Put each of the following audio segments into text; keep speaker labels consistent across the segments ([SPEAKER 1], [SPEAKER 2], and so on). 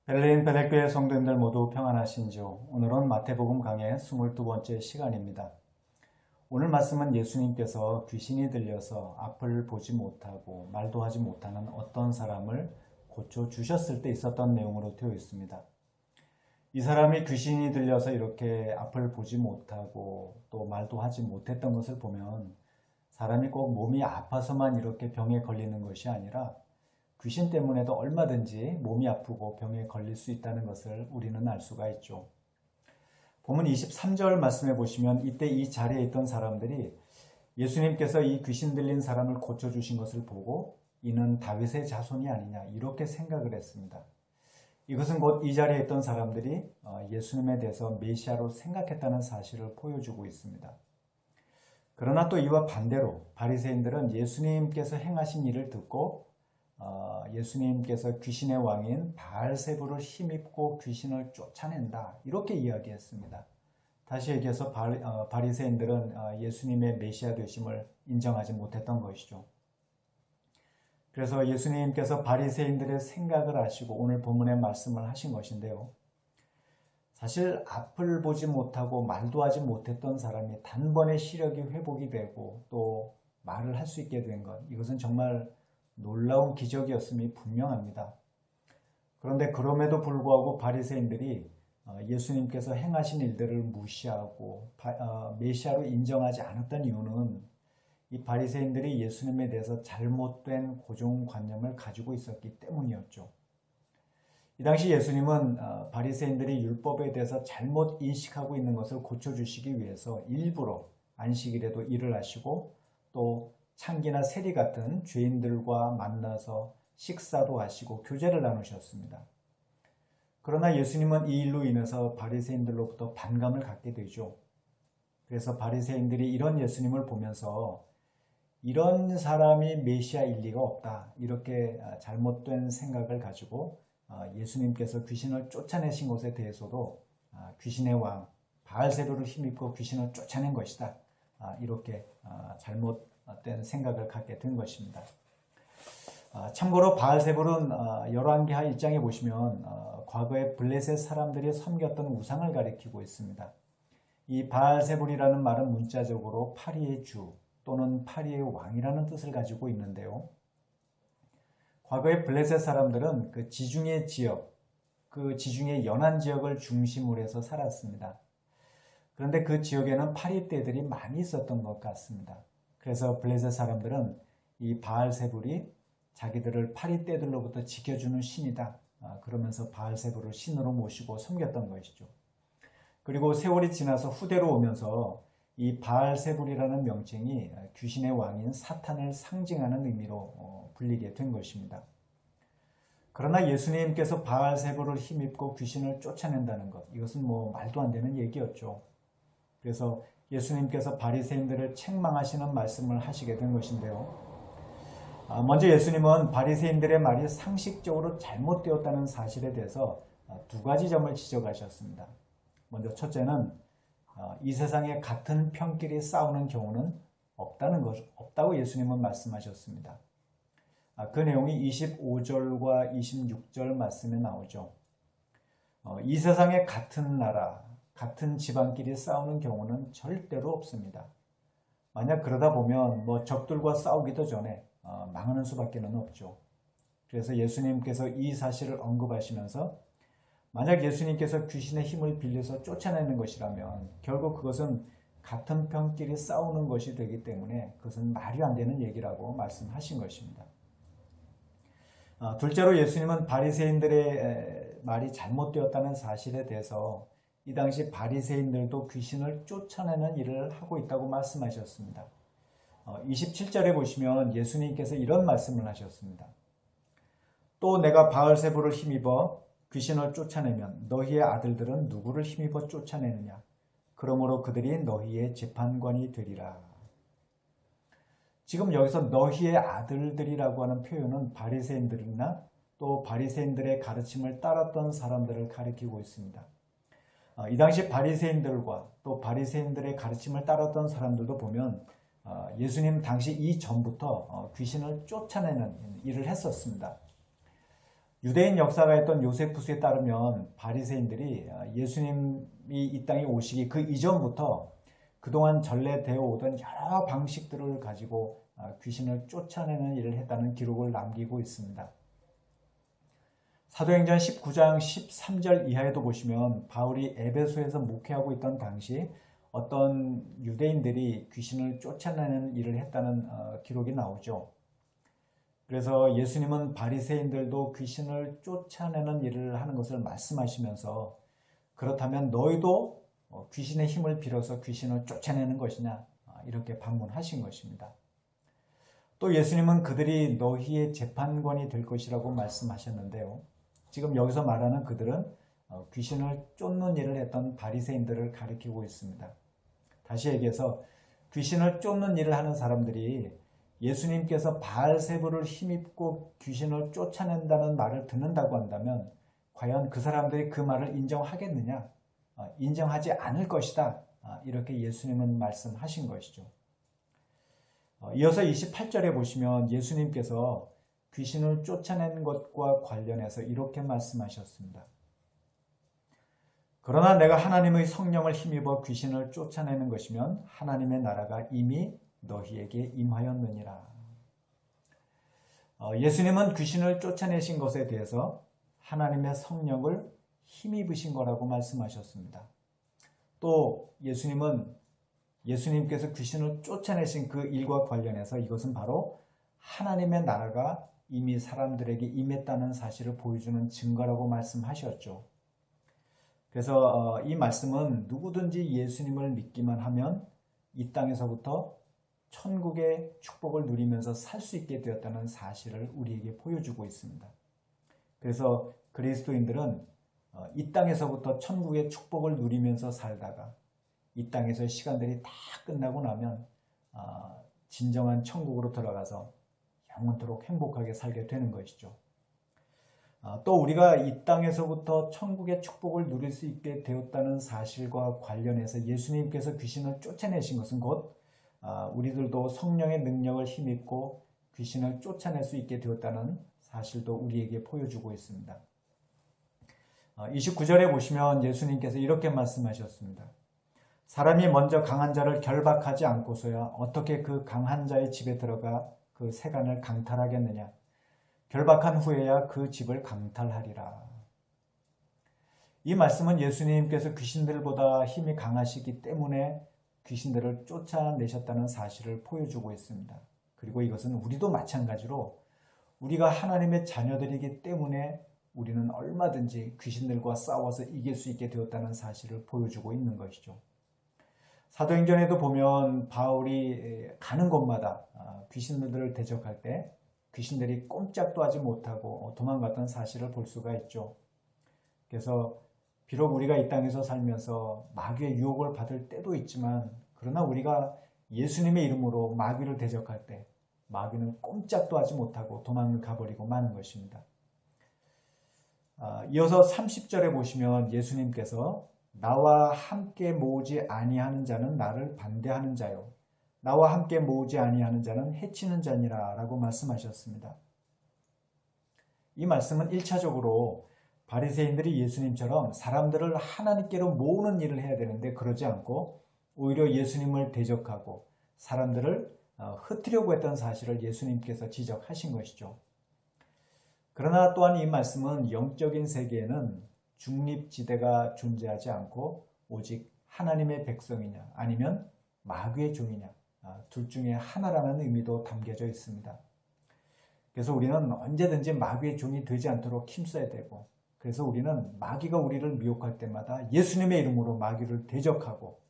[SPEAKER 1] 벨레인 벨레교회 성도님들 모두 평안하신지요. 오늘은 마태복음 강의 22번째 시간입니다. 오늘 말씀은 예수님께서 귀신이 들려서 앞을 보지 못하고 말도 하지 못하는 어떤 사람을 고쳐주셨을 때 있었던 내용으로 되어 있습니다. 이 사람이 귀신이 들려서 이렇게 앞을 보지 못하고 또 말도 하지 못했던 것을 보면 사람이 꼭 몸이 아파서만 이렇게 병에 걸리는 것이 아니라 귀신 때문에도 얼마든지 몸이 아프고 병에 걸릴 수 있다는 것을 우리는 알 수가 있죠. 본문 23절 말씀해 보시면 이때 이 자리에 있던 사람들이 예수님께서 이 귀신 들린 사람을 고쳐주신 것을 보고 이는 다윗의 자손이 아니냐 이렇게 생각을 했습니다. 이것은 곧 이 자리에 있던 사람들이 예수님에 대해서 메시아로 생각했다는 사실을 보여주고 있습니다. 그러나 또 이와 반대로 바리새인들은 예수님께서 행하신 일을 듣고 예수님께서 귀신의 왕인 바알세부를 힘입고 귀신을 쫓아낸다 이렇게 이야기했습니다. 다시 얘기해서 바리새인들은 예수님의 메시아 되심을 인정하지 못했던 것이죠. 그래서 예수님께서 바리새인들의 생각을 아시고 오늘 본문의 말씀을 하신 것인데요. 사실 앞을 보지 못하고 말도 하지 못했던 사람이 단번에 시력이 회복이 되고 또 말을 할 수 있게 된 것, 이것은 정말 놀라운 기적이었음이 분명합니다. 그런데 그럼에도 불구하고 바리새인들이 예수님께서 행하신 일들을 무시하고 메시아로 인정하지 않았던 이유는 이 바리새인들이 예수님에 대해서 잘못된 고정관념을 가지고 있었기 때문이었죠. 이 당시 예수님은 바리새인들이 율법에 대해서 잘못 인식하고 있는 것을 고쳐주시기 위해서 일부러 안식일에도 일을 하시고 또 창기나 세리 같은 죄인들과 만나서 식사도 하시고 교제를 나누셨습니다. 그러나 예수님은 이 일로 인해서 바리새인들로부터 반감을 갖게 되죠. 그래서 바리새인들이 이런 예수님을 보면서 이런 사람이 메시아일 리가 없다 이렇게 잘못된 생각을 가지고 예수님께서 귀신을 쫓아내신 것에 대해서도 귀신의 왕 바알세부를 힘입고 귀신을 쫓아낸 것이다 이렇게 잘못된 생각을 갖게 된 것입니다. 참고로 바알세불은 열왕기하 1장에 보시면 과거에 블레셋 사람들이 섬겼던 우상을 가리키고 있습니다. 이 바알세불이라는 말은 문자적으로 파리의 주 또는 파리의 왕이라는 뜻을 가지고 있는데요. 과거에 블레셋 사람들은 그 지중해 지역, 그 지중해 연안 지역을 중심으로 해서 살았습니다. 그런데 그 지역에는 파리떼들이 많이 있었던 것 같습니다. 그래서 블레셋 사람들은 이 바알세불이 자기들을 파리떼들로부터 지켜주는 신이다. 그러면서 바알세불을 신으로 모시고 섬겼던 것이죠. 그리고 세월이 지나서 후대로 오면서 이 바알세불이라는 명칭이 귀신의 왕인 사탄을 상징하는 의미로 불리게 된 것입니다. 그러나 예수님께서 바알세불을 힘입고 귀신을 쫓아낸다는 것, 이것은 말도 안 되는 얘기였죠. 그래서 예수님께서 바리새인들을 책망하시는 말씀을 하시게 된 것인데요. 먼저 예수님은 바리새인들의 말이 상식적으로 잘못되었다는 사실에 대해서 두 가지 점을 지적하셨습니다. 먼저 첫째는 이 세상에 같은 편끼리 싸우는 경우는 없다고 예수님은 말씀하셨습니다. 그 내용이 25절과 26절 말씀에 나오죠. 이 세상에 같은 나라, 같은 집안끼리 싸우는 경우는 절대로 없습니다. 만약 그러다 보면 적들과 싸우기도 전에 망하는 수밖에 없죠. 그래서 예수님께서 이 사실을 언급하시면서 만약 예수님께서 귀신의 힘을 빌려서 쫓아내는 것이라면 결국 그것은 같은 편끼리 싸우는 것이 되기 때문에 그것은 말이 안 되는 얘기라고 말씀하신 것입니다. 둘째로 예수님은 바리새인들의 말이 잘못되었다는 사실에 대해서 이 당시 바리새인들도 귀신을 쫓아내는 일을 하고 있다고 말씀하셨습니다. 27절에 보시면 예수님께서 이런 말씀을 하셨습니다. 또 내가 바알세부를 힘입어 귀신을 쫓아내면 너희의 아들들은 누구를 힘입어 쫓아내느냐? 그러므로 그들이 너희의 재판관이 되리라. 지금 여기서 너희의 아들들이라고 하는 표현은 바리새인들이나 또 바리새인들의 가르침을 따랐던 사람들을 가리키고 있습니다. 이 당시 바리새인들과 또 바리새인들의 가르침을 따랐던 사람들도 보면 예수님 당시 이전부터 귀신을 쫓아내는 일을 했었습니다. 유대인 역사가 했던 요세푸스에 따르면 바리새인들이 예수님이 이 땅에 오시기 그 이전부터 그동안 전래되어 오던 여러 방식들을 가지고 귀신을 쫓아내는 일을 했다는 기록을 남기고 있습니다. 사도행전 19장 13절 이하에도 보시면 바울이 에베소에서 목회하고 있던 당시 어떤 유대인들이 귀신을 쫓아내는 일을 했다는 기록이 나오죠. 그래서 예수님은 바리새인들도 귀신을 쫓아내는 일을 하는 것을 말씀하시면서 그렇다면 너희도 귀신의 힘을 빌어서 귀신을 쫓아내는 것이냐 이렇게 반문하신 것입니다. 또 예수님은 그들이 너희의 재판관이 될 것이라고 말씀하셨는데요. 지금 여기서 말하는 그들은 귀신을 쫓는 일을 했던 바리새인들을 가리키고 있습니다. 다시 얘기해서 귀신을 쫓는 일을 하는 사람들이 예수님께서 바알세불을 힘입고 귀신을 쫓아낸다는 말을 듣는다고 한다면 과연 그 사람들이 그 말을 인정하겠느냐? 인정하지 않을 것이다. 이렇게 예수님은 말씀하신 것이죠. 이어서 28절에 보시면 예수님께서 귀신을 쫓아낸 것과 관련해서 이렇게 말씀하셨습니다. 그러나 내가 하나님의 성령을 힘입어 귀신을 쫓아내는 것이면 하나님의 나라가 이미 너희에게 임하였느니라. 예수님은 귀신을 쫓아내신 것에 대해서 하나님의 성령을 힘입으신 거라고 말씀하셨습니다. 또 예수님께서 귀신을 쫓아내신 그 일과 관련해서 이것은 바로 하나님의 나라가 이미 사람들에게 임했다는 사실을 보여주는 증거라고 말씀하셨죠. 그래서 이 말씀은 누구든지 예수님을 믿기만 하면 이 땅에서부터 천국의 축복을 누리면서 살 수 있게 되었다는 사실을 우리에게 보여주고 있습니다. 그래서 그리스도인들은 이 땅에서부터 천국의 축복을 누리면서 살다가 이 땅에서 시간들이 다 끝나고 나면 진정한 천국으로 들어가서 영원토록 행복하게 살게 되는 것이죠. 또 우리가 이 땅에서부터 천국의 축복을 누릴 수 있게 되었다는 사실과 관련해서 예수님께서 귀신을 쫓아내신 것은 곧 우리들도 성령의 능력을 힘입고 귀신을 쫓아낼 수 있게 되었다는 사실도 우리에게 보여주고 있습니다. 29절에 보시면 예수님께서 이렇게 말씀하셨습니다. 사람이 먼저 강한 자를 결박하지 않고서야 어떻게 그 강한 자의 집에 들어가 그 세간을 강탈하겠느냐. 결박한 후에야 그 집을 강탈하리라. 이 말씀은 예수님께서 귀신들보다 힘이 강하시기 때문에 귀신들을 쫓아내셨다는 사실을 보여주고 있습니다. 그리고 이것은 우리도 마찬가지로 우리가 하나님의 자녀들이기 때문에 우리는 얼마든지 귀신들과 싸워서 이길 수 있게 되었다는 사실을 보여주고 있는 것이죠. 사도행전에도 보면 바울이 가는 곳마다 귀신들을 대적할 때 귀신들이 꼼짝도 하지 못하고 도망갔던 사실을 볼 수가 있죠. 그래서 비록 우리가 이 땅에서 살면서 마귀의 유혹을 받을 때도 있지만 그러나 우리가 예수님의 이름으로 마귀를 대적할 때 마귀는 꼼짝도 하지 못하고 도망을 가버리고 마는 것입니다. 이어서 30절에 보시면 예수님께서 나와 함께 모으지 아니하는 자는 나를 반대하는 자요 나와 함께 모으지 아니하는 자는 해치는 자니라 라고 말씀하셨습니다. 이 말씀은 1차적으로 바리새인들이 예수님처럼 사람들을 하나님께로 모으는 일을 해야 되는데 그러지 않고 오히려 예수님을 대적하고 사람들을 흩으려고 했던 사실을 예수님께서 지적하신 것이죠. 그러나 또한 이 말씀은 영적인 세계에는 중립지대가 존재하지 않고 오직 하나님의 백성이냐 아니면 마귀의 종이냐 둘 중에 하나라는 의미도 담겨져 있습니다. 그래서 우리는 언제든지 마귀의 종이 되지 않도록 힘써야 되고 그래서 우리는 마귀가 우리를 미혹할 때마다 예수님의 이름으로 마귀를 대적하고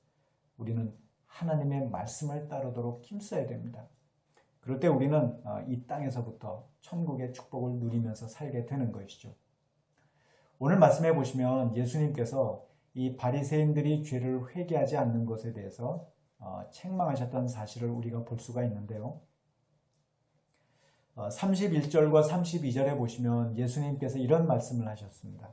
[SPEAKER 1] 우리는 하나님의 말씀을 따르도록 힘써야 됩니다. 그럴 때 우리는 이 땅에서부터 천국의 축복을 누리면서 살게 되는 것이죠. 오늘 말씀해 보시면 예수님께서 이 바리새인들이 죄를 회개하지 않는 것에 대해서 책망하셨던 사실을 우리가 볼 수가 있는데요. 31절과 32절에 보시면 예수님께서 이런 말씀을 하셨습니다.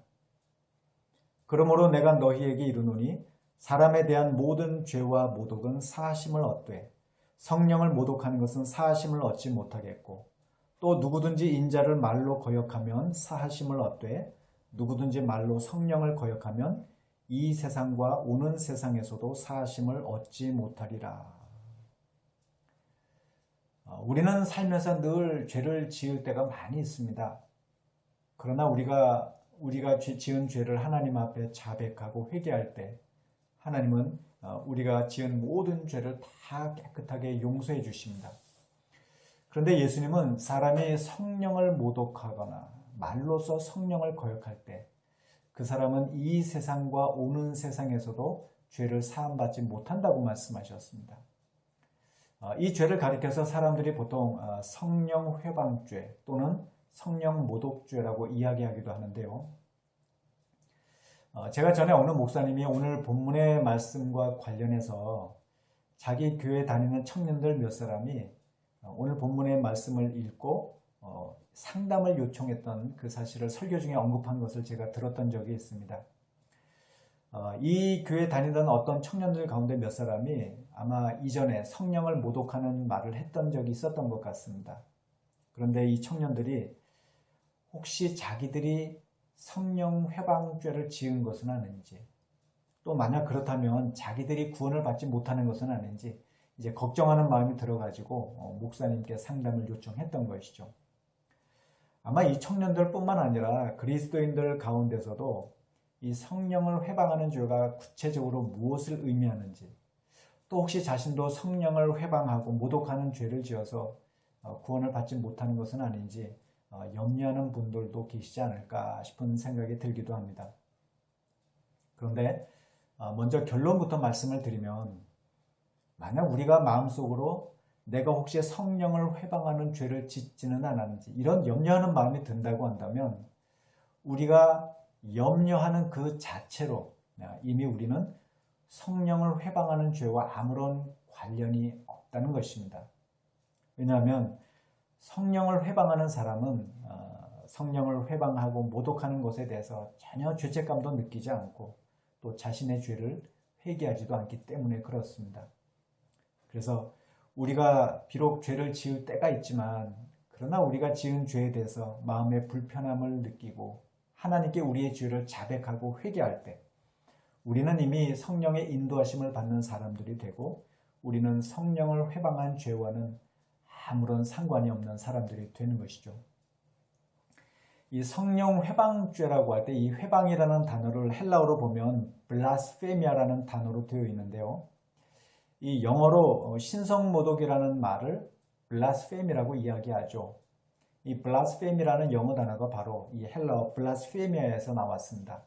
[SPEAKER 1] 그러므로 내가 너희에게 이르노니 사람에 대한 모든 죄와 모독은 사하심을 얻되 성령을 모독하는 것은 사하심을 얻지 못하겠고 또 누구든지 인자를 말로 거역하면 사하심을 얻되 누구든지 말로 성령을 거역하면 이 세상과 오는 세상에서도 사하심을 얻지 못하리라. 우리는 살면서 늘 죄를 지을 때가 많이 있습니다. 그러나 우리가 지은 죄를 하나님 앞에 자백하고 회개할 때 하나님은 우리가 지은 모든 죄를 다 깨끗하게 용서해 주십니다. 그런데 예수님은 사람이 성령을 모독하거나 말로써 성령을 거역할 때 그 사람은 이 세상과 오는 세상에서도 죄를 사함받지 못한다고 말씀하셨습니다. 이 죄를 가리켜서 사람들이 보통 성령 회방죄 또는 성령 모독죄라고 이야기하기도 하는데요. 제가 전에 어느 목사님이 오늘 본문의 말씀과 관련해서 자기 교회 다니는 청년들 몇 사람이 오늘 본문의 말씀을 읽고 상담을 요청했던 그 사실을 설교 중에 언급한 것을 제가 들었던 적이 있습니다. 이 교회 다니던 어떤 청년들 가운데 몇 사람이 아마 이전에 성령을 모독하는 말을 했던 적이 있었던 것 같습니다. 그런데 이 청년들이 혹시 자기들이 성령 회방죄를 지은 것은 아닌지, 또 만약 그렇다면 자기들이 구원을 받지 못하는 것은 아닌지 이제 걱정하는 마음이 들어가지고 목사님께 상담을 요청했던 것이죠. 아마 이 청년들뿐만 아니라 그리스도인들 가운데서도 이 성령을 회방하는 죄가 구체적으로 무엇을 의미하는지, 또 혹시 자신도 성령을 회방하고 모독하는 죄를 지어서 구원을 받지 못하는 것은 아닌지 염려하는 분들도 계시지 않을까 싶은 생각이 들기도 합니다. 그런데 먼저 결론부터 말씀을 드리면, 만약 우리가 마음속으로 내가 혹시 성령을 회방하는 죄를 짓지는 않았는지 이런 염려하는 마음이 든다고 한다면 우리가 염려하는 그 자체로 이미 우리는 성령을 회방하는 죄와 아무런 관련이 없다는 것입니다. 왜냐하면 성령을 회방하는 사람은 성령을 회방하고 모독하는 것에 대해서 전혀 죄책감도 느끼지 않고 또 자신의 죄를 회개하지도 않기 때문에 그렇습니다. 그래서 우리가 비록 죄를 지을 때가 있지만 그러나 우리가 지은 죄에 대해서 마음의 불편함을 느끼고 하나님께 우리의 죄를 자백하고 회개할 때 우리는 이미 성령의 인도하심을 받는 사람들이 되고 우리는 성령을 회방한 죄와는 아무런 상관이 없는 사람들이 되는 것이죠. 이 성령 회방죄라고 할 때 이 회방이라는 단어를 헬라어로 보면 블라스페미아라는 단어로 되어 있는데요. 이 영어로 신성모독이라는 말을 블라스페미라고 이야기하죠. 이 블라스페미라는 영어 단어가 바로 이 헬라어 블라스페미아에서 나왔습니다.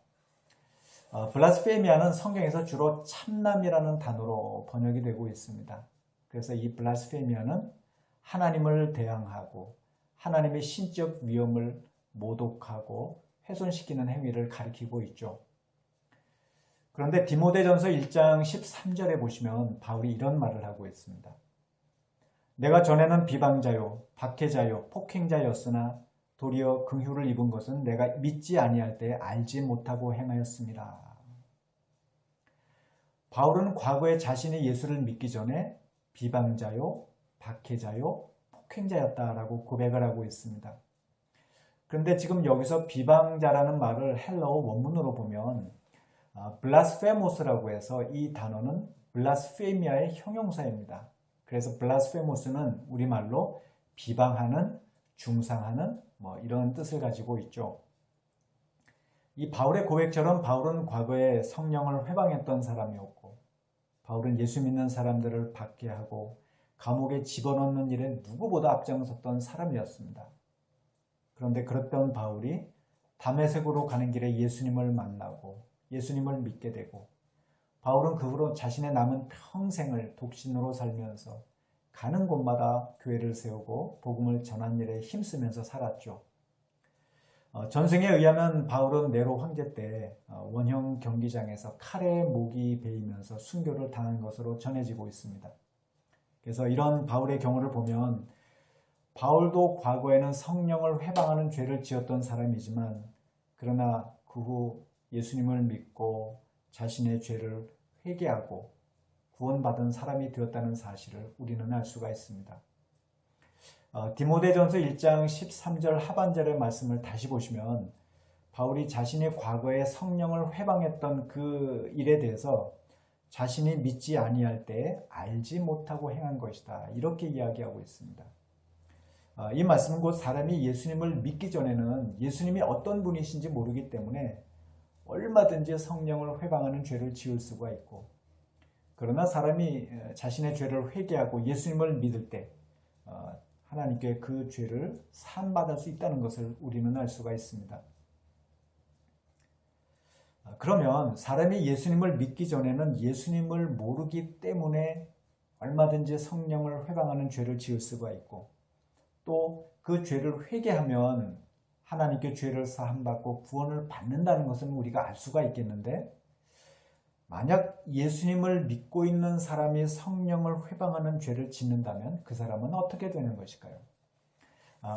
[SPEAKER 1] 블라스페미아는 성경에서 주로 참남이라는 단어로 번역이 되고 있습니다. 그래서 이 블라스페미아는 하나님을 대항하고 하나님의 신적 위엄을 모독하고 훼손시키는 행위를 가리키고 있죠. 그런데 디모데전서 1장 13절에 보시면 바울이 이런 말을 하고 있습니다. 내가 전에는 비방자요, 박해자요, 폭행자였으나 도리어 긍휼을 입은 것은 내가 믿지 아니할 때 알지 못하고 행하였습니다. 바울은 과거에 자신이 예수를 믿기 전에 비방자요, 박해자요, 폭행자였다라고 고백을 하고 있습니다. 그런데 지금 여기서 비방자라는 말을 헬라어 원문으로 보면 블라스페모스라고 해서 이 단어는 블라스페미아의 형용사입니다. 그래서 블라스페모스는 우리말로 비방하는, 중상하는 이런 뜻을 가지고 있죠. 이 바울의 고백처럼 바울은 과거에 성령을 회방했던 사람이었고 바울은 예수 믿는 사람들을 박해하고 감옥에 집어넣는 일에 누구보다 앞장섰던 사람이었습니다. 그런데 그랬던 바울이 다메섹으로 가는 길에 예수님을 만나고 예수님을 믿게 되고 바울은 그 후로 자신의 남은 평생을 독신으로 살면서 가는 곳마다 교회를 세우고 복음을 전하는 일에 힘쓰면서 살았죠. 전승에 의하면 바울은 네로 황제 때 원형 경기장에서 칼에 목이 베이면서 순교를 당한 것으로 전해지고 있습니다. 그래서 이런 바울의 경우를 보면 바울도 과거에는 성령을 회방하는 죄를 지었던 사람이지만 그러나 그 후 예수님을 믿고 자신의 죄를 회개하고 구원받은 사람이 되었다는 사실을 우리는 알 수가 있습니다. 디모데전서 1장 13절 하반절의 말씀을 다시 보시면 바울이 자신이 과거에 성령을 회방했던 그 일에 대해서 자신이 믿지 아니할 때 알지 못하고 행한 것이다, 이렇게 이야기하고 있습니다. 이 말씀은 곧 사람이 예수님을 믿기 전에는 예수님이 어떤 분이신지 모르기 때문에 얼마든지 성령을 회방하는 죄를 지을 수가 있고, 그러나 사람이 자신의 죄를 회개하고 예수님을 믿을 때 하나님께 그 죄를 사함받을 수 있다는 것을 우리는 알 수가 있습니다. 그러면 사람이 예수님을 믿기 전에는 예수님을 모르기 때문에 얼마든지 성령을 회방하는 죄를 지을 수가 있고, 또 그 죄를 회개하면 하나님께 죄를 사함받고 구원을 받는다는 것은 우리가 알 수가 있겠는데, 만약 예수님을 믿고 있는 사람이 성령을 회방하는 죄를 짓는다면 그 사람은 어떻게 되는 것일까요?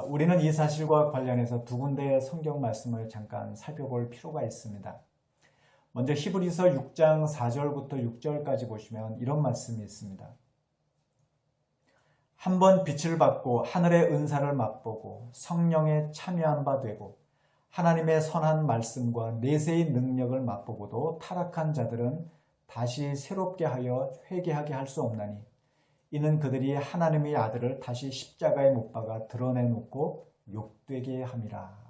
[SPEAKER 1] 우리는 이 사실과 관련해서 두 군데의 성경 말씀을 잠깐 살펴볼 필요가 있습니다. 먼저 히브리서 6장 4절부터 6절까지 보시면 이런 말씀이 있습니다. 한번 빛을 받고 하늘의 은사를 맛보고 성령에 참여한 바 되고 하나님의 선한 말씀과 내세의 능력을 맛보고도 타락한 자들은 다시 새롭게 하여 회개하게 할 수 없나니, 이는 그들이 하나님의 아들을 다시 십자가에 못 박아 드러내놓고 욕되게 함이라.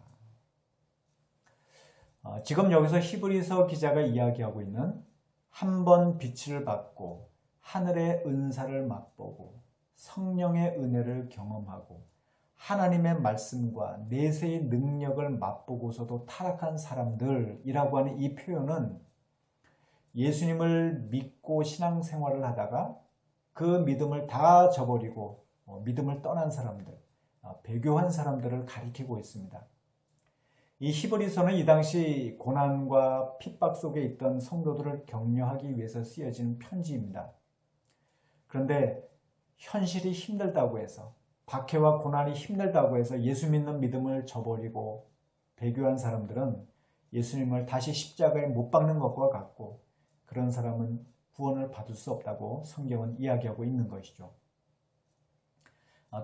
[SPEAKER 1] 지금 여기서 히브리서 기자가 이야기하고 있는 한 번 빛을 받고 하늘의 은사를 맛보고 성령의 은혜를 경험하고 하나님의 말씀과 내세의 능력을 맛보고서도 타락한 사람들이라고 하는 이 표현은 예수님을 믿고 신앙생활을 하다가 그 믿음을 다 저버리고 믿음을 떠난 사람들, 배교한 사람들을 가리키고 있습니다. 이 히브리서는 이 당시 고난과 핍박 속에 있던 성도들을 격려하기 위해서 쓰여진 편지입니다. 그런데 현실이 힘들다고 해서, 박해와 고난이 힘들다고 해서 예수 믿는 믿음을 저버리고 배교한 사람들은 예수님을 다시 십자가에 못 박는 것과 같고, 그런 사람은 구원을 받을 수 없다고 성경은 이야기하고 있는 것이죠.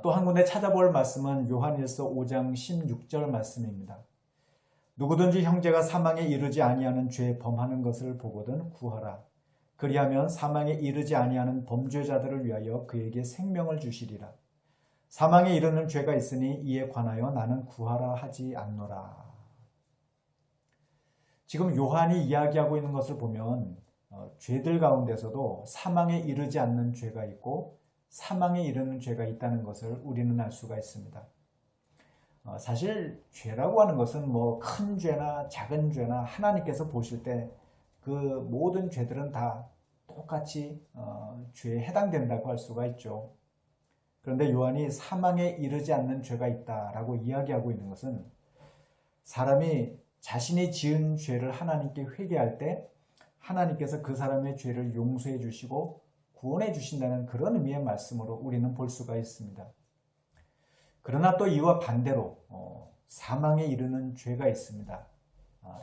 [SPEAKER 1] 또 한 군데 찾아볼 말씀은 요한일서 5장 16절 말씀입니다. 누구든지 형제가 사망에 이르지 아니하는 죄 범하는 것을 보거든 구하라. 그리하면 사망에 이르지 아니하는 범죄자들을 위하여 그에게 생명을 주시리라. 사망에 이르는 죄가 있으니 이에 관하여 나는 구하라 하지 않노라. 지금 요한이 이야기하고 있는 것을 보면 죄들 가운데서도 사망에 이르지 않는 죄가 있고 사망에 이르는 죄가 있다는 것을 우리는 알 수가 있습니다. 사실 죄라고 하는 것은 뭐 큰 죄나 작은 죄나 하나님께서 보실 때 그 모든 죄들은 다 똑같이 죄에 해당된다고 할 수가 있죠. 그런데 요한이 사망에 이르지 않는 죄가 있다라고 이야기하고 있는 것은 사람이 자신이 지은 죄를 하나님께 회개할 때 하나님께서 그 사람의 죄를 용서해 주시고 구원해 주신다는 그런 의미의 말씀으로 우리는 볼 수가 있습니다. 그러나 또 이와 반대로 사망에 이르는 죄가 있습니다.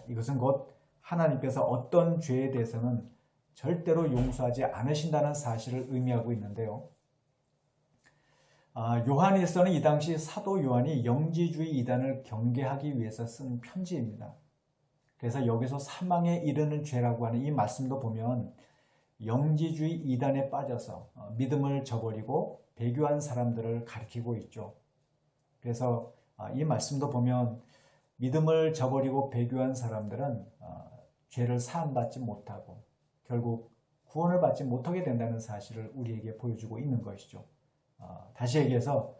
[SPEAKER 1] 이것은 곧 하나님께서 어떤 죄에 대해서는 절대로 용서하지 않으신다는 사실을 의미하고 있는데요. 요한일서는 이 당시 사도 요한이 영지주의 이단을 경계하기 위해서 쓴 편지입니다. 그래서 여기서 사망에 이르는 죄라고 하는 이 말씀도 보면 영지주의 이단에 빠져서 믿음을 저버리고 배교한 사람들을 가리키고 있죠. 그래서 이 말씀도 보면 믿음을 저버리고 배교한 사람들은 죄를 사함받지 못하고 결국 구원을 받지 못하게 된다는 사실을 우리에게 보여주고 있는 것이죠. 다시 얘기해서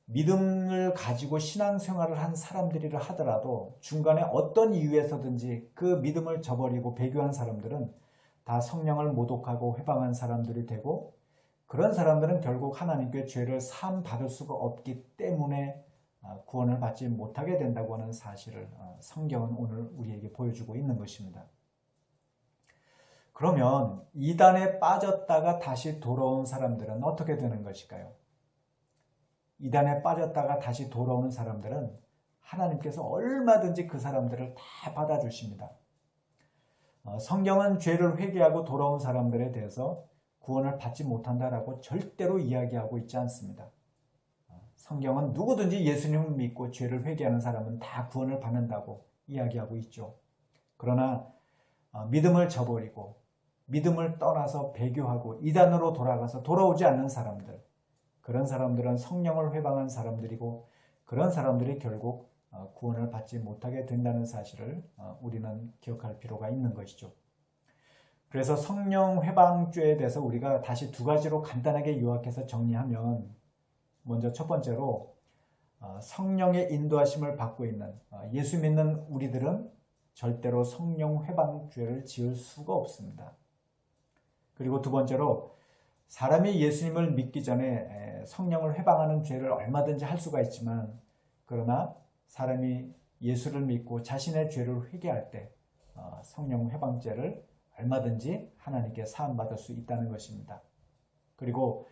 [SPEAKER 1] 믿음을 가지고 신앙생활을 한 사람들이라 하더라도 중간에 어떤 이유에서든지 그 믿음을 저버리고 배교한 사람들은 다 성령을 모독하고 회방한 사람들이 되고, 그런 사람들은 결국 하나님께 죄를 사함 받을 수가 없기 때문에 구원을 받지 못하게 된다고 하는 사실을 성경은 오늘 우리에게 보여주고 있는 것입니다. 그러면 이단에 빠졌다가 다시 돌아온 사람들은 어떻게 되는 것일까요? 이단에 빠졌다가 다시 돌아오는 사람들은 하나님께서 얼마든지 그 사람들을 다 받아주십니다. 성경은 죄를 회개하고 돌아온 사람들에 대해서 구원을 받지 못한다라고 절대로 이야기하고 있지 않습니다. 성경은 누구든지 예수님을 믿고 죄를 회개하는 사람은 다 구원을 받는다고 이야기하고 있죠. 그러나 믿음을 저버리고 믿음을 떠나서 배교하고 이단으로 돌아가서 돌아오지 않는 사람들, 그런 사람들은 성령을 회방한 사람들이고 그런 사람들이 결국 구원을 받지 못하게 된다는 사실을 우리는 기억할 필요가 있는 것이죠. 그래서 성령 회방죄에 대해서 우리가 다시 두 가지로 간단하게 요약해서 정리하면, 먼저 첫 번째로 성령의 인도하심을 받고 있는 예수 믿는 우리들은 절대로 성령 회방죄를 지을 수가 없습니다. 그리고 두 번째로 사람이 예수님을 믿기 전에 성령을 회방하는 죄를 얼마든지 할 수가 있지만, 그러나 사람이 예수를 믿고 자신의 죄를 회개할 때 성령 회방죄를 얼마든지 하나님께 사함받을 수 있다는 것입니다. 그리고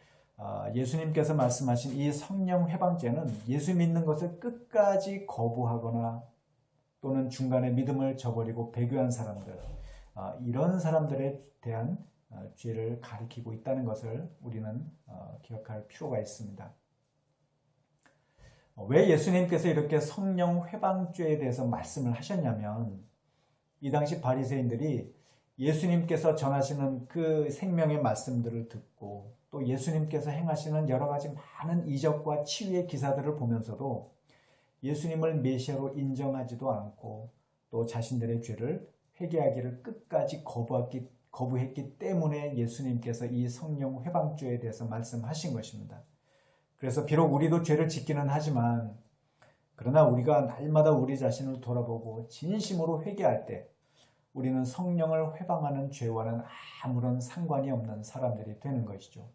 [SPEAKER 1] 예수님께서 말씀하신 이 성령 회방죄는 예수 믿는 것을 끝까지 거부하거나 또는 중간에 믿음을 저버리고 배교한 사람들, 이런 사람들에 대한 죄를 가리키고 있다는 것을 우리는 기억할 필요가 있습니다. 왜 예수님께서 이렇게 성령 회방죄에 대해서 말씀을 하셨냐면, 이 당시 바리새인들이 예수님께서 전하시는 그 생명의 말씀들을 듣고 또 예수님께서 행하시는 여러 가지 많은 이적과 치유의 기사들을 보면서도 예수님을 메시아로 인정하지도 않고 또 자신들의 죄를 회개하기를 끝까지 거부했기 때문에 예수님께서 이 성령 회방죄에 대해서 말씀하신 것입니다. 그래서 비록 우리도 죄를 짓기는 하지만, 그러나 우리가 날마다 우리 자신을 돌아보고 진심으로 회개할 때 우리는 성령을 회방하는 죄와는 아무런 상관이 없는 사람들이 되는 것이죠.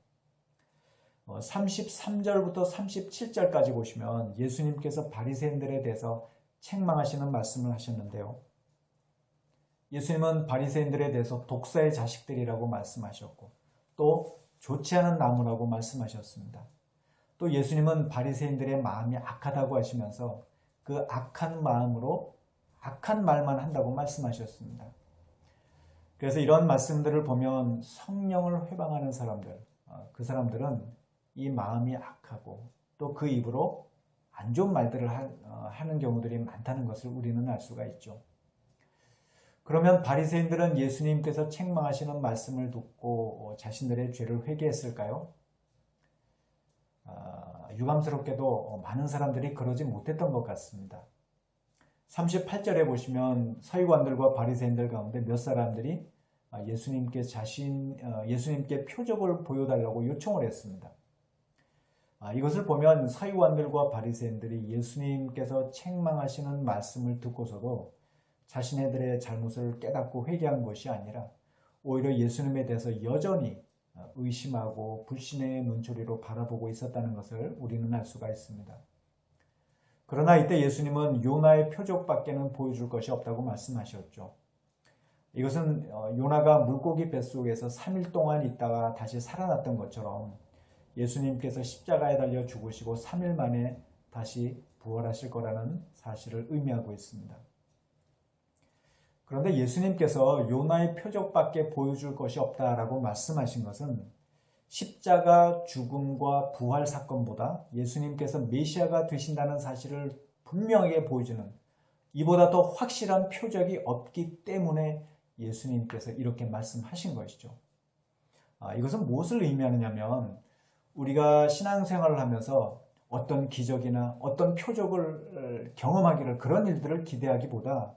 [SPEAKER 1] 33절부터 37절까지 보시면 예수님께서 바리새인들에 대해서 책망하시는 말씀을 하셨는데요. 예수님은 바리새인들에 대해서 독사의 자식들이라고 말씀하셨고 또 좋지 않은 나무라고 말씀하셨습니다. 또 예수님은 바리새인들의 마음이 악하다고 하시면서 그 악한 마음으로 악한 말만 한다고 말씀하셨습니다. 그래서 이런 말씀들을 보면 성령을 회방하는 사람들, 그 사람들은 이 마음이 악하고 또 그 입으로 안 좋은 말들을 하는 경우들이 많다는 것을 우리는 알 수가 있죠. 그러면 바리새인들은 예수님께서 책망하시는 말씀을 듣고 자신들의 죄를 회개했을까요? 유감스럽게도 많은 사람들이 그러지 못했던 것 같습니다. 38절에 보시면 서기관들과 바리새인들 가운데 몇 사람들이 예수님께 표적을 보여달라고 요청을 했습니다. 이것을 보면 서기관들과 바리새인들이 예수님께서 책망하시는 말씀을 듣고서도 자신들의 잘못을 깨닫고 회개한 것이 아니라 오히려 예수님에 대해서 여전히 의심하고 불신의 눈초리로 바라보고 있었다는 것을 우리는 알 수가 있습니다. 그러나 이때 예수님은 요나의 표적밖에는 보여줄 것이 없다고 말씀하셨죠. 이것은 요나가 물고기 뱃속에서 3일 동안 있다가 다시 살아났던 것처럼 예수님께서 십자가에 달려 죽으시고 3일 만에 다시 부활하실 거라는 사실을 의미하고 있습니다. 그런데 예수님께서 요나의 표적밖에 보여줄 것이 없다라고 말씀하신 것은 십자가 죽음과 부활 사건보다 예수님께서 메시아가 되신다는 사실을 분명하게 보여주는 이보다 더 확실한 표적이 없기 때문에 예수님께서 이렇게 말씀하신 것이죠. 이것은 무엇을 의미하느냐면 우리가 신앙생활을 하면서 어떤 기적이나 어떤 표적을 경험하기를 그런 일들을 기대하기보다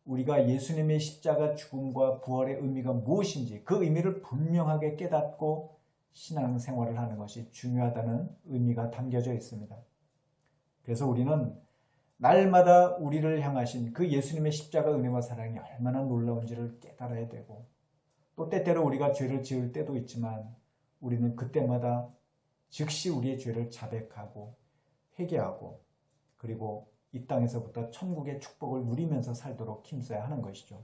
[SPEAKER 1] 우리가 예수님의 십자가 죽음과 부활의 의미가 무엇인지 그 의미를 분명하게 깨닫고 신앙생활을 하는 것이 중요하다는 의미가 담겨져 있습니다. 그래서 우리는 날마다 우리를 향하신 그 예수님의 십자가 은혜와 사랑이 얼마나 놀라운지를 깨달아야 되고 또 때때로 우리가 죄를 지을 때도 있지만 우리는 그때마다 즉시 우리의 죄를 자백하고 회개하고 그리고 이 땅에서부터 천국의 축복을 누리면서 살도록 힘써야 하는 것이죠.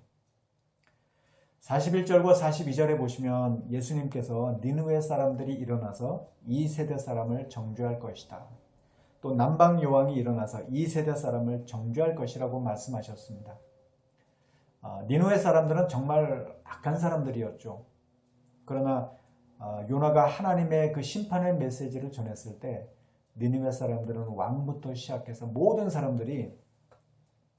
[SPEAKER 1] 41절과 42절에 보시면 예수님께서 니느웨 사람들이 일어나서 이 세대 사람을 정죄할 것이다. 또 남방 여왕이 일어나서 이 세대 사람을 정죄할 것이라고 말씀하셨습니다. 니느웨 사람들은 정말 악한 사람들이었죠. 그러나 요나가 하나님의 그 심판의 메시지를 전했을 때 니느웨 사람들은 왕부터 시작해서 모든 사람들이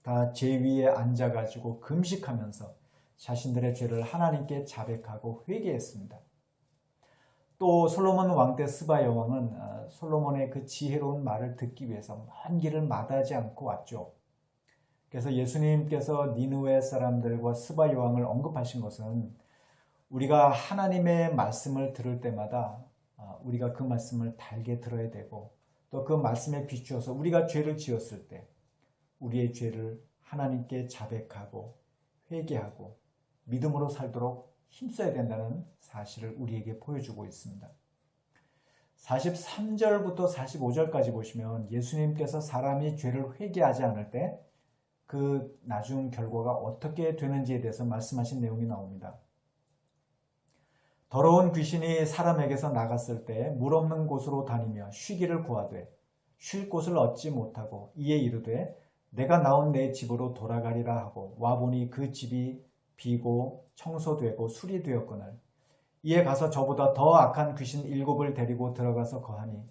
[SPEAKER 1] 다 제 위에 앉아가지고 금식하면서 자신들의 죄를 하나님께 자백하고 회개했습니다. 또 솔로몬 왕 때 스바 여왕은 솔로몬의 그 지혜로운 말을 듣기 위해서 먼 길을 마다하지 않고 왔죠. 그래서 예수님께서 니느웨 사람들과 스바 여왕을 언급하신 것은 우리가 하나님의 말씀을 들을 때마다 우리가 그 말씀을 달게 들어야 되고 또 그 말씀에 비추어서 우리가 죄를 지었을 때 우리의 죄를 하나님께 자백하고 회개하고 믿음으로 살도록 힘써야 된다는 사실을 우리에게 보여주고 있습니다. 43절부터 45절까지 보시면 예수님께서 사람이 죄를 회개하지 않을 때 그 나중 결과가 어떻게 되는지에 대해서 말씀하신 내용이 나옵니다. 더러운 귀신이 사람에게서 나갔을 때 물 없는 곳으로 다니며 쉬기를 구하되 쉴 곳을 얻지 못하고 이에 이르되 내가 나온 내 집으로 돌아가리라 하고 와보니 그 집이 비고 청소되고 수리되었거늘 이에 가서 저보다 더 악한 귀신 7을 데리고 들어가서 거하니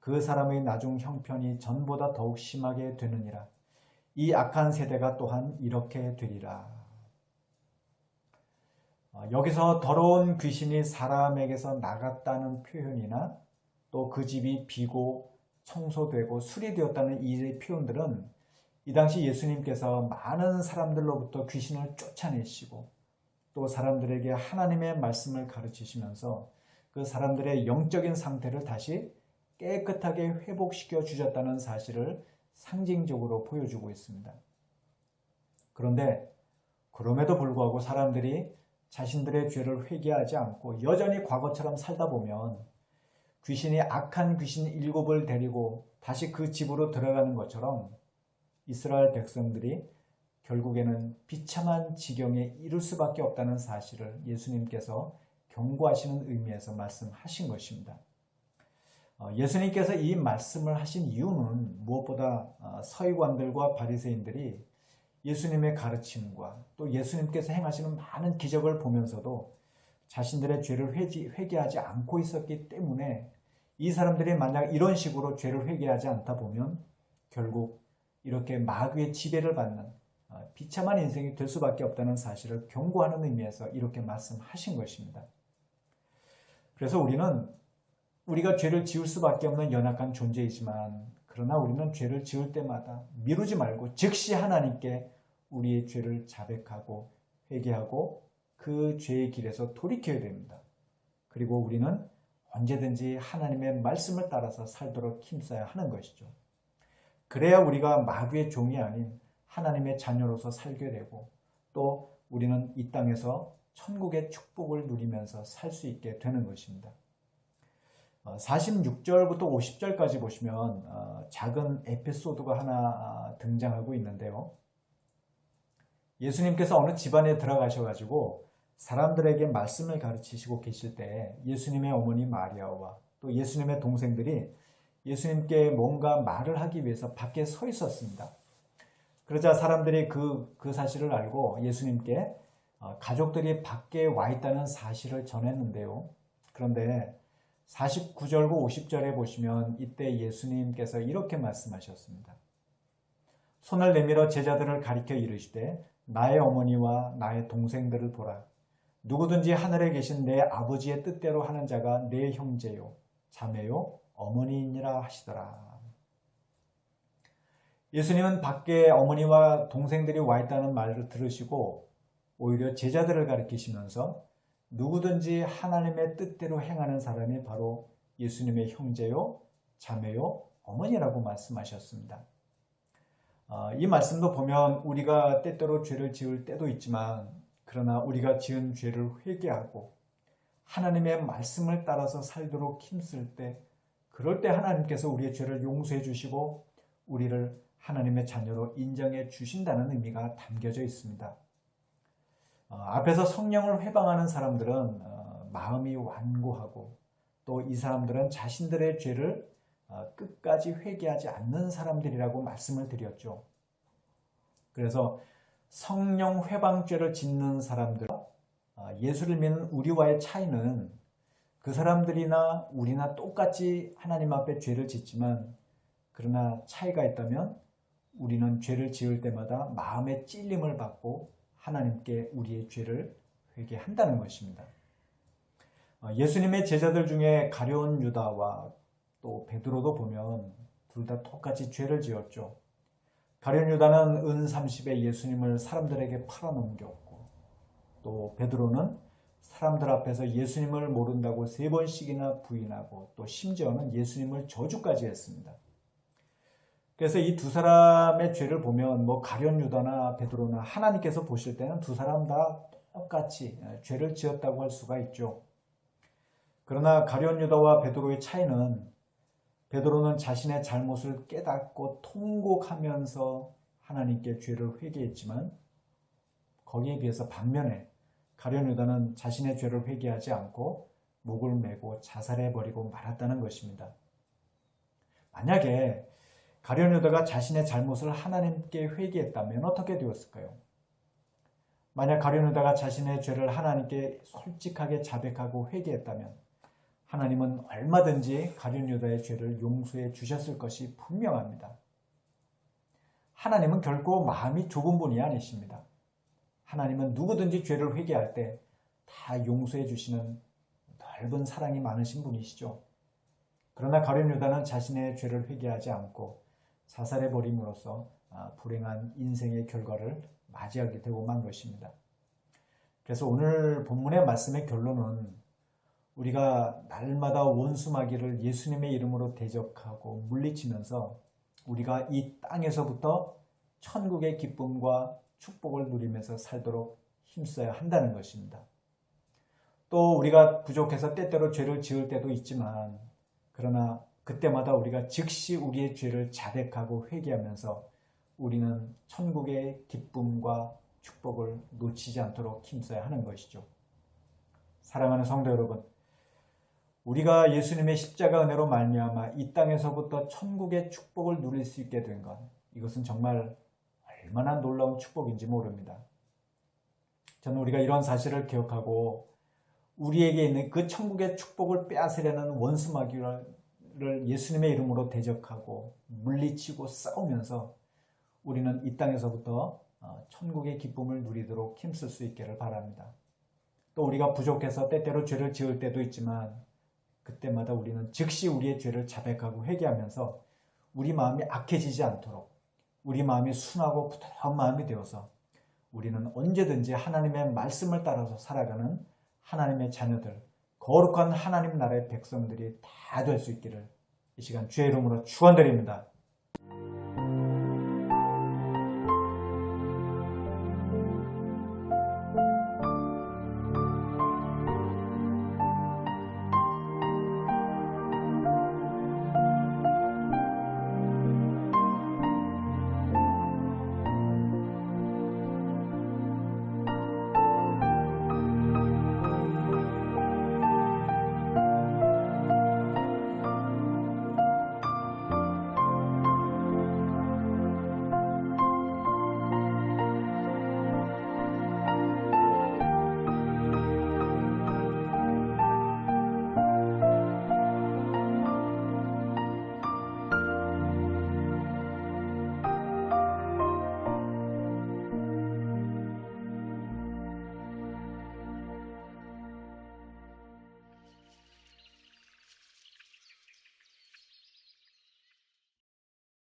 [SPEAKER 1] 그 사람의 나중 형편이 전보다 더욱 심하게 되느니라. 이 악한 세대가 또한 이렇게 되리라. 여기서 더러운 귀신이 사람에게서 나갔다는 표현이나 또 그 집이 비고 청소되고 수리되었다는 이 표현들은 이 당시 예수님께서 많은 사람들로부터 귀신을 쫓아내시고 또 사람들에게 하나님의 말씀을 가르치시면서 그 사람들의 영적인 상태를 다시 깨끗하게 회복시켜 주셨다는 사실을 상징적으로 보여주고 있습니다. 그런데 그럼에도 불구하고 사람들이 자신들의 죄를 회개하지 않고 여전히 과거처럼 살다 보면 귀신이 악한 귀신 7을 데리고 다시 그 집으로 들어가는 것처럼 이스라엘 백성들이 결국에는 비참한 지경에 이를 수밖에 없다는 사실을 예수님께서 경고하시는 의미에서 말씀하신 것입니다. 예수님께서 이 말씀을 하신 이유는 무엇보다 서기관들과 바리새인들이 예수님의 가르침과 또 예수님께서 행하시는 많은 기적을 보면서도 자신들의 죄를 회개하지 않고 있었기 때문에 이 사람들이 만약 이런 식으로 죄를 회개하지 않다 보면 결국 이렇게 마귀의 지배를 받는 비참한 인생이 될 수밖에 없다는 사실을 경고하는 의미에서 이렇게 말씀하신 것입니다. 그래서 우리가 죄를 지을 수밖에 없는 연약한 존재이지만 그러나 우리는 죄를 지을 때마다 미루지 말고 즉시 하나님께 우리의 죄를 자백하고 회개하고 그 죄의 길에서 돌이켜야 됩니다. 그리고 우리는 언제든지 하나님의 말씀을 따라서 살도록 힘써야 하는 것이죠. 그래야 우리가 마귀의 종이 아닌 하나님의 자녀로서 살게 되고 또 우리는 이 땅에서 천국의 축복을 누리면서 살 수 있게 되는 것입니다. 46절부터 50절까지 보시면 작은 에피소드가 하나 등장하고 있는데요. 예수님께서 어느 집안에 들어가셔가지고 사람들에게 말씀을 가르치시고 계실 때 예수님의 어머니 마리아와 또 예수님의 동생들이 예수님께 뭔가 말을 하기 위해서 밖에 서 있었습니다. 그러자 사람들이 그 사실을 알고 예수님께 가족들이 밖에 와 있다는 사실을 전했는데요. 그런데 49절과 50절에 보시면 이때 예수님께서 이렇게 말씀하셨습니다. 손을 내밀어 제자들을 가리켜 이르시되 나의 어머니와 나의 동생들을 보라. 누구든지 하늘에 계신 내 아버지의 뜻대로 하는 자가 내 형제요 자매요 어머니이니라 하시더라. 예수님은 밖에 어머니와 동생들이 와 있다는 말을 들으시고 오히려 제자들을 가리키시면서 누구든지 하나님의 뜻대로 행하는 사람이 바로 예수님의 형제요, 자매요, 어머니라고 말씀하셨습니다. 이 말씀도 보면 우리가 때때로 죄를 지을 때도 있지만 그러나 우리가 지은 죄를 회개하고 하나님의 말씀을 따라서 살도록 힘쓸 때 그럴 때 하나님께서 우리의 죄를 용서해 주시고 우리를 하나님의 자녀로 인정해 주신다는 의미가 담겨져 있습니다. 앞에서 성령을 회방하는 사람들은 마음이 완고하고 또 이 사람들은 자신들의 죄를 끝까지 회개하지 않는 사람들이라고 말씀을 드렸죠. 그래서 성령 회방죄를 짓는 사람들, 예수를 믿는 우리와의 차이는 그 사람들이나 우리나 똑같이 하나님 앞에 죄를 짓지만 그러나 차이가 있다면 우리는 죄를 지을 때마다 마음의 찔림을 받고 하나님께 우리의 죄를 회개한다는 것입니다. 예수님의 제자들 중에 가룟 유다와 또 베드로도 보면 둘 다 똑같이 죄를 지었죠. 가룟 유다는 은 30에 예수님을 사람들에게 팔아넘겼고 또 베드로는 사람들 앞에서 예수님을 모른다고 3번씩이나 부인하고 또 심지어는 예수님을 저주까지 했습니다. 그래서 이 두 사람의 죄를 보면 가룟 유다나 베드로나 하나님께서 보실 때는 두 사람 다 똑같이 죄를 지었다고 할 수가 있죠. 그러나 가룟 유다와 베드로의 차이는 베드로는 자신의 잘못을 깨닫고 통곡하면서 하나님께 죄를 회개했지만 거기에 비해서 반면에 가룟 유다는 자신의 죄를 회개하지 않고 목을 메고 자살해버리고 말았다는 것입니다. 만약에 가룟 유다가 자신의 잘못을 하나님께 회개했다면 어떻게 되었을까요? 만약 가룟 유다가 자신의 죄를 하나님께 솔직하게 자백하고 회개했다면 하나님은 얼마든지 가룟 유다의 죄를 용서해 주셨을 것이 분명합니다. 하나님은 결코 마음이 좁은 분이 아니십니다. 하나님은 누구든지 죄를 회개할 때 다 용서해 주시는 넓은 사랑이 많으신 분이시죠. 그러나 가룟 유다는 자신의 죄를 회개하지 않고 자살해버림으로써 불행한 인생의 결과를 맞이하게 되고 만 것입니다. 그래서 오늘 본문의 말씀의 결론은 우리가 날마다 원수마귀를 예수님의 이름으로 대적하고 물리치면서 우리가 이 땅에서부터 천국의 기쁨과 축복을 누리면서 살도록 힘써야 한다는 것입니다. 또 우리가 부족해서 때때로 죄를 지을 때도 있지만 그러나 그때마다 우리가 즉시 우리의 죄를 자백하고 회개하면서 우리는 천국의 기쁨과 축복을 놓치지 않도록 힘써야 하는 것이죠. 사랑하는 성도 여러분, 우리가 예수님의 십자가 은혜로 말미암아 이 땅에서부터 천국의 축복을 누릴 수 있게 된 것, 이것은 정말 얼마나 놀라운 축복인지 모릅니다. 저는 우리가 이런 사실을 기억하고 우리에게 있는 그 천국의 축복을 빼앗으려는 원수마귀를 예수님의 이름으로 대적하고 물리치고 싸우면서 우리는 이 땅에서부터 천국의 기쁨을 누리도록 힘쓸 수 있기를 바랍니다. 또 우리가 부족해서 때때로 죄를 지을 때도 있지만 그때마다 우리는 즉시 우리의 죄를 자백하고 회개하면서 우리 마음이 악해지지 않도록 우리 마음이 순하고 부드러운 마음이 되어서 우리는 언제든지 하나님의 말씀을 따라서 살아가는 하나님의 자녀들, 거룩한 하나님 나라의 백성들이 다 될 수 있기를 이 시간 주의 이름으로 축원드립니다.